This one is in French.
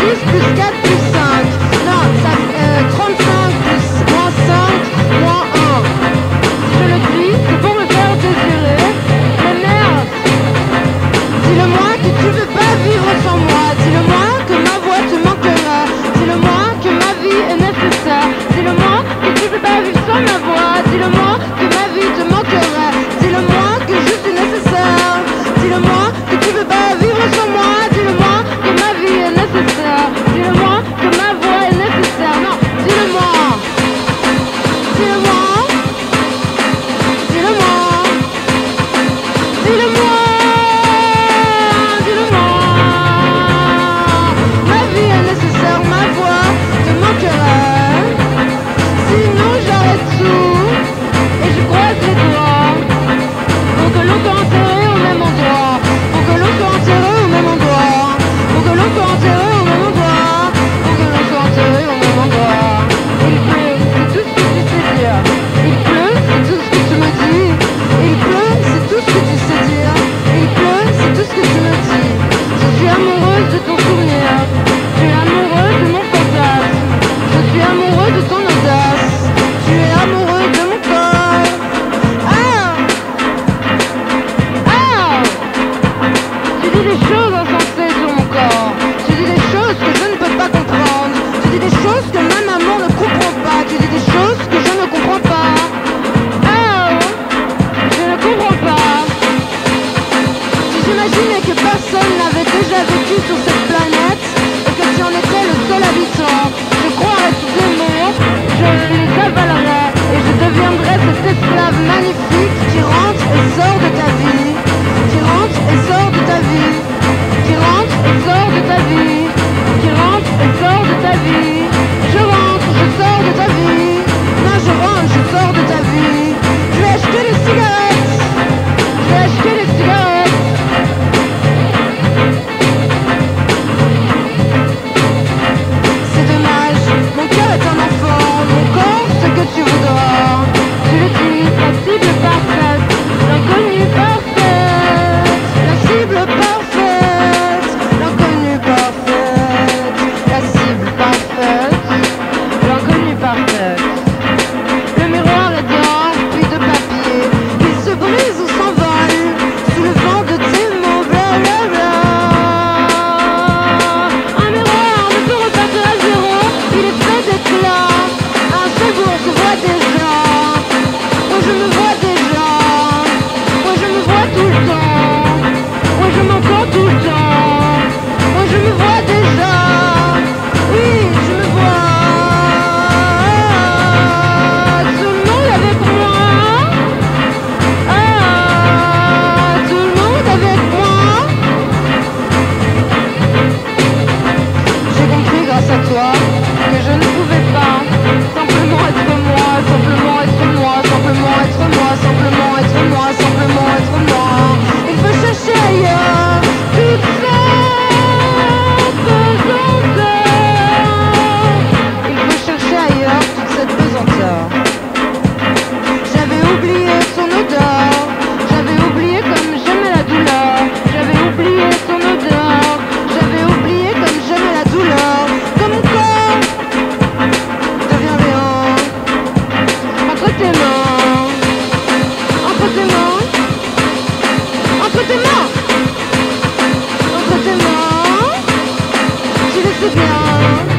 10 plus 4 plus 5. Non, ça, 35 plus moins 5 moins 1. Si je le dis, c'est pour me faire désirer. Mais merde, dis-le-moi que tu veux pas vivre sans moi. Dis-le-moi que ma voix te manquera. Dis-le-moi que ma vie est nécessaire. Dis-le-moi que tu veux pas vivre sans ma voix. Dis-le-moi que ma vie te manquera. Dis-le-moi que je suis nécessaire. Dis-le-moi que tu veux pas vivre sans moi. Dis-le-moi que ma vie est nécessaire. Dis-le-moi que ma voix est nécessaire. Non, dis-le-moi. Dis-le-moi. Dis-le-moi. Dis-le-moi. Dis-le-moi. Ma vie est nécessaire, ma voix te manquera. Sinon j'arrête tout et je croise les doigts. Pour que l'on soit enterré au même endroit. Pour que l'on soit enterré au même endroit. Pour que l'on soit enterré au même endroit. Pour que l'on soit enterré au même endroit. Il pleut, c'est tout ce que tu sais dire. Il pleut, c'est tout ce que tu me dis. Il pleut, c'est tout ce que tu sais dire. Il pleut, c'est tout ce que tu me dis. Je suis amoureuse de ton souvenir. Tu es amoureuse de mon fantasme. Je suis amoureux de ton audace. Tu es amoureux de mon corps. Ah! Ah! Tu dis des choses insensées sur mon corps. Tu dis des choses que je ne peux pas comprendre. Tu dis des choses que ma maman ne comprend pas. Tu dis des choses que je ne comprends pas. Ah! Je ne comprends pas. Si j'imaginais que personne n'avait déjà vécu sur cette planète et que tu en étais le seul habitant, je croirais tous tes mots, je les avalerais et je deviendrais cet esclave magnifique qui rentre et sort de ta vie. Qui rentre et sort de ta vie. Qui rentre et sort de ta vie. Qui rentre et sort de ta vie. Je rentre, je sors de ta vie. Non, je rentre, je sors de ta vie. Je vais acheter des cigarettes. Je vais acheter des cigarettes. C'est dommage, mon cœur est un enfant, mon corps ce que tu voudras. Tu le dis, la cible parfaite, l'inconnu parfaite, la cible parfaite, l'inconnu parfaite, la cible parfaite, l'inconnu parfaite. Le miroir est d'or, puis de papier, il se brise ou s'envole sous le vent de tes mots, blablabla. Un miroir ne peut repartir à zéro, il est fait d'éclat. Un seul jour se voit déjà. Moi je me vois déjà. Moi je me vois tout le temps. Moi je m'entends tout le temps. Moi je me vois déjà. Oui, je me vois. Tout le monde avec moi. Ah, tout le monde avec moi. J'ai compris grâce à toi que je ne pouvais pas simplement être moi, simplement être moi, simplement être moi, simplement être moi, simplement être moi. Il faut chercher ailleurs toute cette pesanteur. Il faut chercher ailleurs toute cette pesanteur. J'avais oublié son odeur. J'avais oublié comme j'aimais la douleur. J'avais oublié son odeur. J'avais oublié comme j'aimais la douleur. Comme mon corps devient béant entre tes mains, entre tes mains, entre tes mains, entre tes mains. Tu le sais bien.